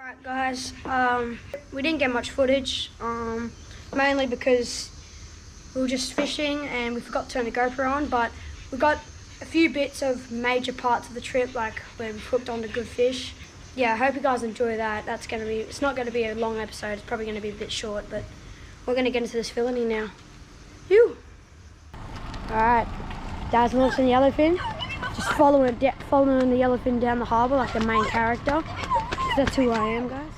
Alright guys, we didn't get much footage, mainly because we were just fishing and we forgot to turn the GoPro on, but we got a few bits of major parts of the trip, like when we hooked on to good fish. Yeah, I hope you guys enjoy that. It's not going to be a long episode, it's probably going to be a bit short, but we're going to get into this filleting now. Phew! Alright, Dad's launching the yellowfin. Just following the yellowfin down the harbour like the main character. That's who I am, guys.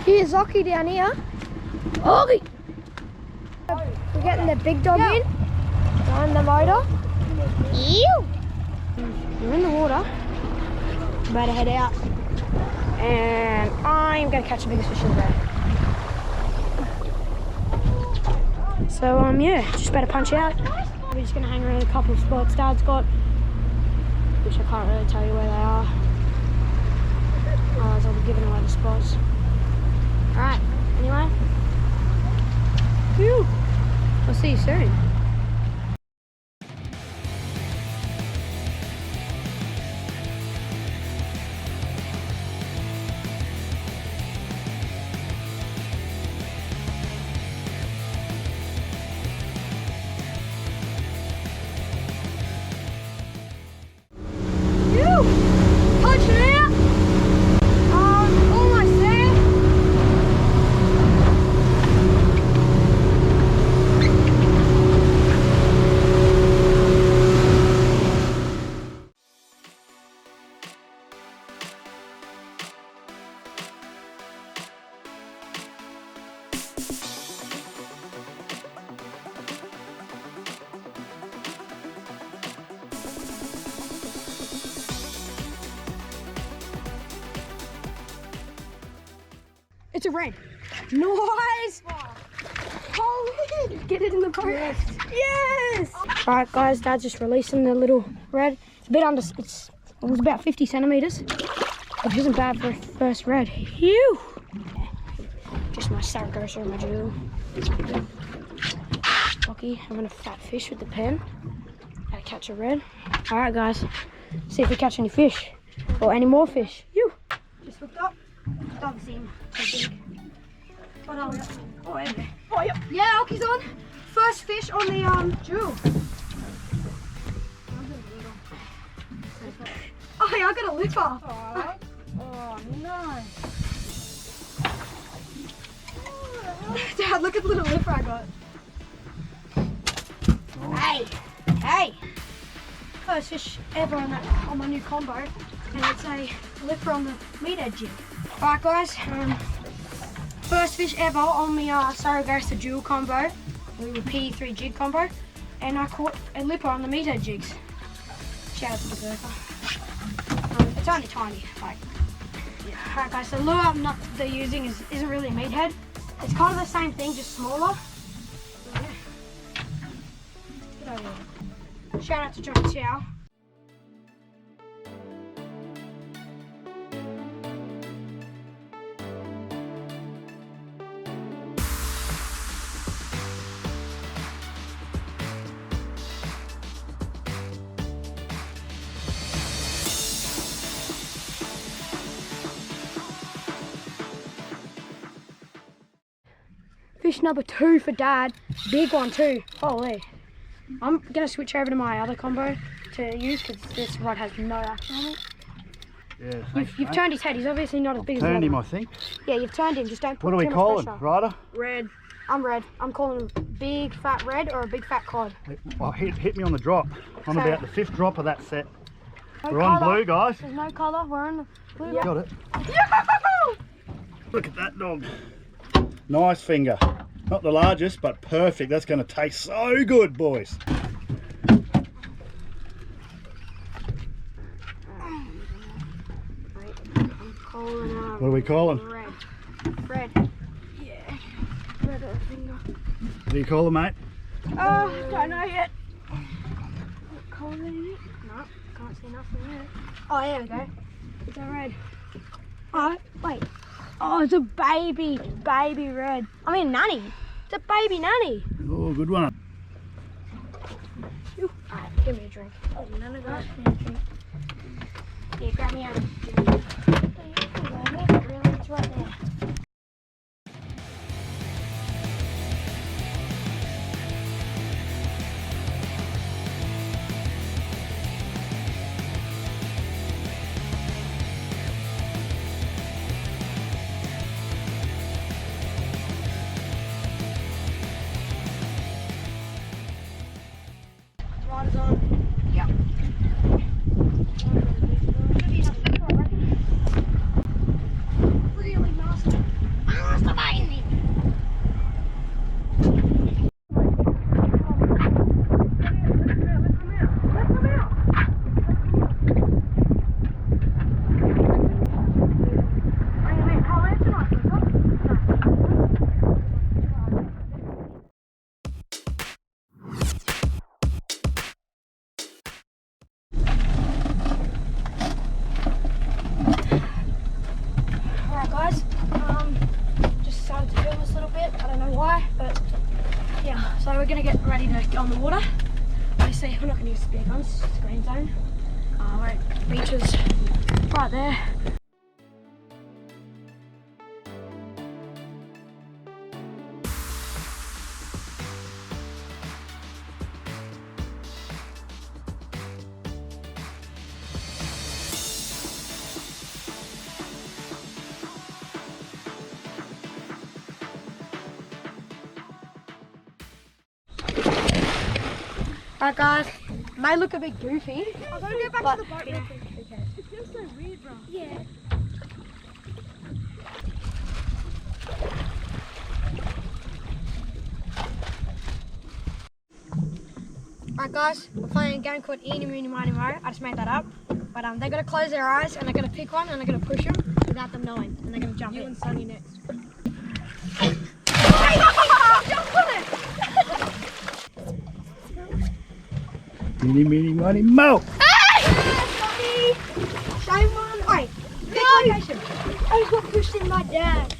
Here's Zoki down here. Zoki! We're getting the big dog in. Behind the motor. Ew! We're in the water. About to head out. And I'm going to catch the biggest fish in the day. So yeah, just better punch out. We're just gonna hang around a couple of spots Dad's got, which I can't really tell you where they are. Otherwise I'll be giving away the spots. Alright, anyway. Phew. I'll see you soon. It's a red. Nice! Holy! Get it in the boat. Yes! Alright guys, Dad's just releasing the little red. It's a bit under, it was about 50 centimeters, which isn't bad for a first red. Phew! Just my Saragossa and my jewel. Lucky, having a fat fish with the pen. Gotta catch a red. Alright guys, see if we catch any fish. Or any more fish. Phew! Just hooked up. Doesn't seem too big. What are we up to? Oh, yeah. Oh, yep. Yeah, Oki's on. First fish on the jewel. Oh, yeah, I got a lipper. Oh, nice. Dad, look at the little lipper I got. Oh. Hey. First fish ever on my new combo, and it's a lipper on the meathead jig. Alright guys, first fish ever on the Saragossa dual combo, the P3 jig combo, and I caught a lipper on the meathead jigs. Shout out to the gopher. It's only tiny, like, yeah. Alright guys, so the lure they're using isn't really a meathead. It's kind of the same thing, just smaller. So, yeah. Shout out to John Chow. Fish number 2 for Dad. Big one too. Holy. I'm going to switch over to my other combo to use because this rod has no action on it. Yeah, thanks, you've turned his head. He's obviously not as big as turned him, I think. Yeah, you've turned him. Just don't put too much pressure. What are we calling? Ryder? Red. I'm red. I'm calling him big fat red or a big fat cod. Well, hit me on the drop. I'm so, about the 5th drop of that set. No We're colour. on blue, guys. There's no colour. We're on the blue. Got it. Yo! Look at that dog. Nice finger. Not the largest, but perfect. That's going to taste so good, boys. What are we calling? Red. Yeah. Red finger. What do you call it, mate? Oh, don't know yet. Calling it? No, can't see nothing yet. Oh, there we go. It's a red. Oh, wait. Oh, it's a baby red. I mean, nanny. It's a baby nanny. Oh, good one. Alright, give me a drink. Oh, none of that. Yeah, grab me out. It's right there. Rider's on. Yep. Really nasty. Masturbating. Alright guys, just started to film this a little bit, I don't know why, but yeah, so we're going to get ready to go on the water. Obviously we're not going to use spear guns, it's a green zone. We're at beaches right there. Alright guys, may look a bit goofy. I'm gonna go back to the boat real quick. Okay. It feels so weird, bro. Yeah. Alright guys, we're playing a game called Eeny, Meeny, Miny, Mo. I just made that up. But they're going to close their eyes and they're going to pick one and they're going to push them without them knowing. And they're going to jump in. You and Sunny next. Meeny, meeny, miny, mo! Shame on. Wait, pick location. I just got pushed in by dad.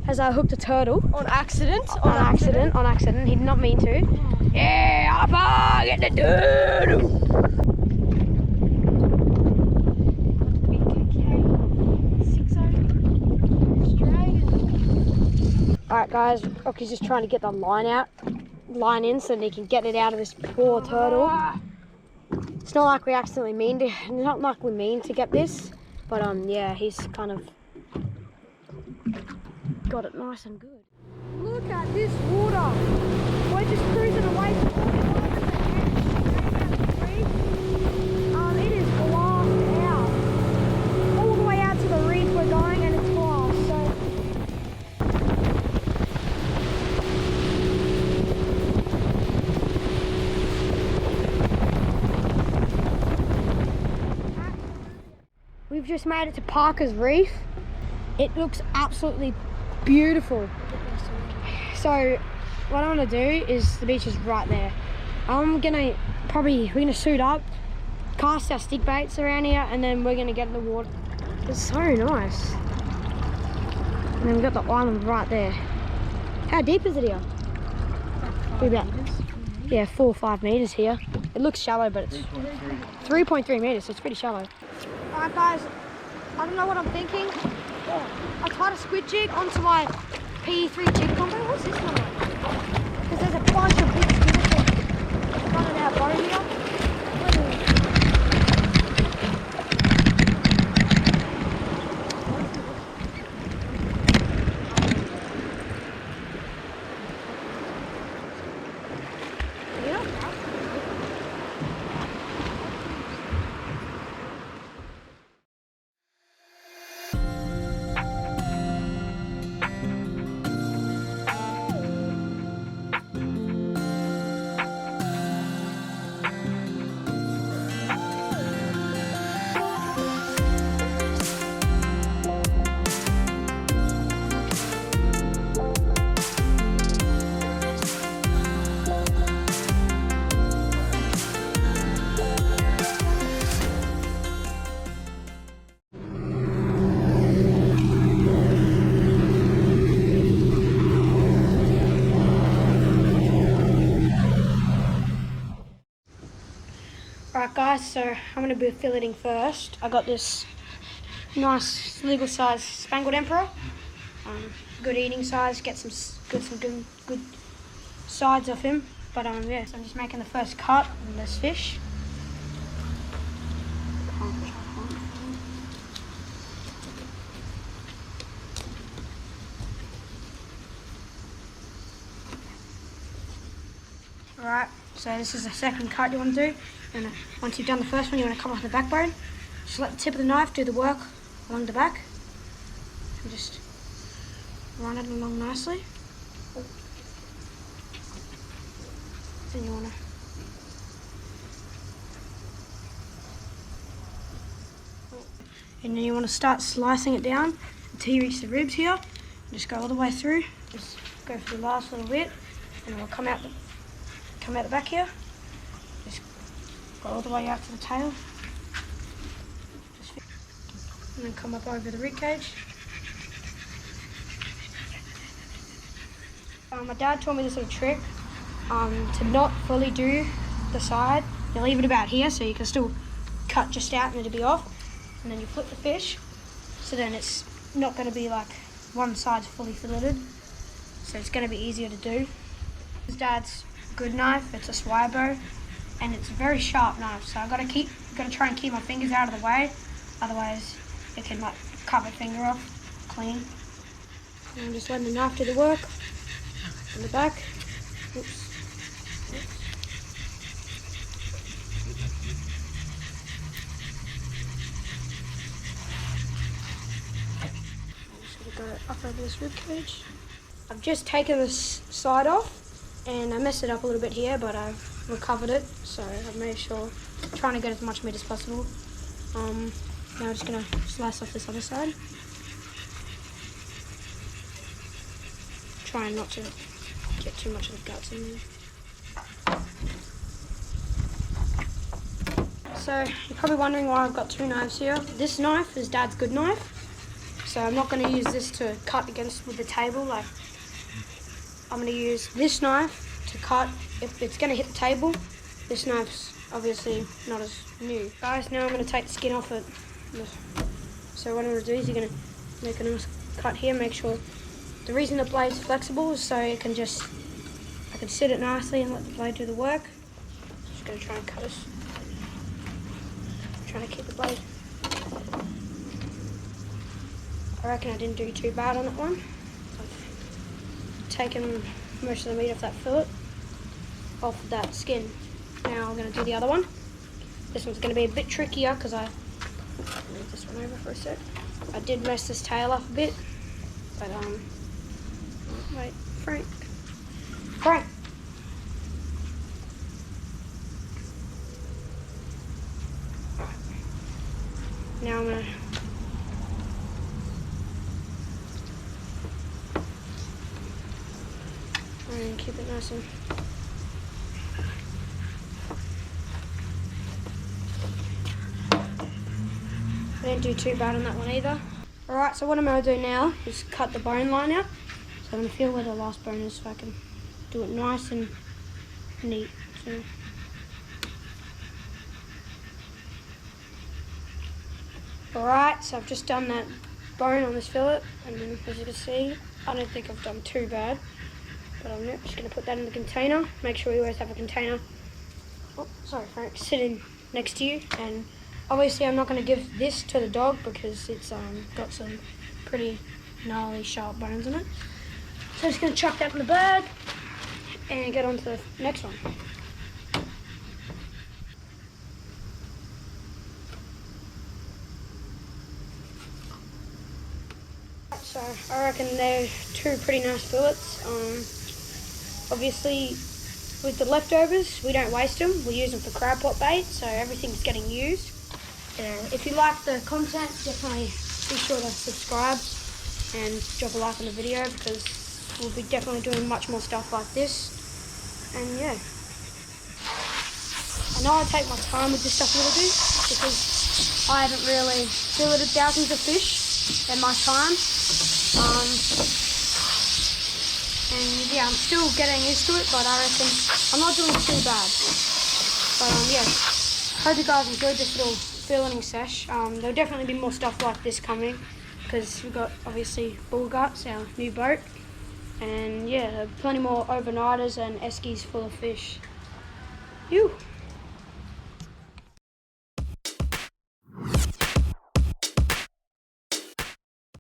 Has hooked a turtle. On accident? On accident. He did not mean to. Yeah, Papa, get the turtle. Alright guys, Rocky's just trying to get the line in so that he can get it out of this poor turtle. It's not like we accidentally mean to get this, but yeah, he's kind of got it nice and good. Look at this water. We're just cruising away from it is glassed out. All the way out to the reef we're going and it's glass. We've just made it to Parker's Reef. It looks absolutely beautiful. So what I'm gonna do is, the beach is right there. We're gonna suit up, cast our stick baits around here, and then we're gonna get in the water. It's so nice. And then we've got the island right there. How deep is it here? Probably about 4 or 5 meters here. It looks shallow, but it's 3.3 meters, so it's pretty shallow. Alright guys, I don't know what I'm thinking. I tied a squid jig onto my PE3 jig combo. What's this one like? Because there's a bunch of big squid running out bottom here. Alright guys, so I'm going to be filleting first. I got this nice legal size Spangled Emperor. Good eating size, get some good sides of him. But yeah, so I'm just making the first cut on this fish. Alright, so this is the second cut you want to do. And once you've done the first one, you want to come off the backbone. Just let the tip of the knife do the work along the back. And just run it along nicely. Then you want to and then you want to start slicing it down until you reach the ribs here. Just go all the way through. Just go for the last little bit, and it'll come out the back here. Just go all the way out to the tail. And then come up over the rib cage. My dad taught me this little trick to not fully do the side. You leave it about here so you can still cut just out and it'll be off. And then you flip the fish, so then it's not going to be like one side's fully filleted. So it's going to be easier to do. His dad's good knife. It's a Swibo, and it's a very sharp knife. So I've got to try and keep my fingers out of the way. Otherwise, it can like cut my finger off clean. And I'm just letting the knife do the work on the back. Oops. Got it up over this rib cage. I've just taken this side off and I messed it up a little bit here, but I've recovered it, so I've made sure, trying to get as much meat as possible. Now I'm just going to slice off this other side. Trying not to get too much of the guts in there. So you're probably wondering why I've got two knives here. This knife is Dad's good knife. So I'm not going to use this to cut against with the table. Like, I'm going to use this knife to cut if it's going to hit the table. This knife's obviously not as new. Guys, now I'm going to take the skin off it. So what I'm going to do is you're going to make a nice cut here. Make sure the reason the blade's flexible is so it can I can sit it nicely and let the blade do the work. Just going to try and cut this. Trying to keep the blade. I reckon I didn't do too bad on that one. I've taken most of the meat off that fillet, off of that skin. Now I'm going to do the other one. This one's going to be a bit trickier because I move this one over for a sec. I did mess this tail up a bit, but wait, Frank. Alright. Now I'm going to and keep it nice and I didn't do too bad on that one either. Alright, so what I'm going to do now is cut the bone line out. So I'm going to feel where the last bone is so I can do it nice and neat. So alright, so I've just done that bone on this fillet, and as you can see, I don't think I've done too bad. But I'm just going to put that in the container. Make sure you always have a container. Oh, sorry, Frank, sitting next to you. And obviously, I'm not going to give this to the dog because it's got some pretty gnarly, sharp bones in it. So I'm just going to chuck that in the bag and get on to the next one. So I reckon they're two pretty nice fillets. Obviously, with the leftovers, we don't waste them. We use them for crab pot bait, so everything's getting used. If you like the content, definitely be sure to subscribe and drop a like on the video because we'll be definitely doing much more stuff like this. And yeah, I know I take my time with this stuff a little bit because I haven't really filleted thousands of fish in my time. And yeah, I'm still getting used to it, but I reckon I'm not doing too bad. But yeah, hope you guys enjoyed this little filleting sesh. There'll definitely be more stuff like this coming because we've got obviously BALLGUTZ, our new boat. And yeah, plenty more overnighters and eskies full of fish. Phew.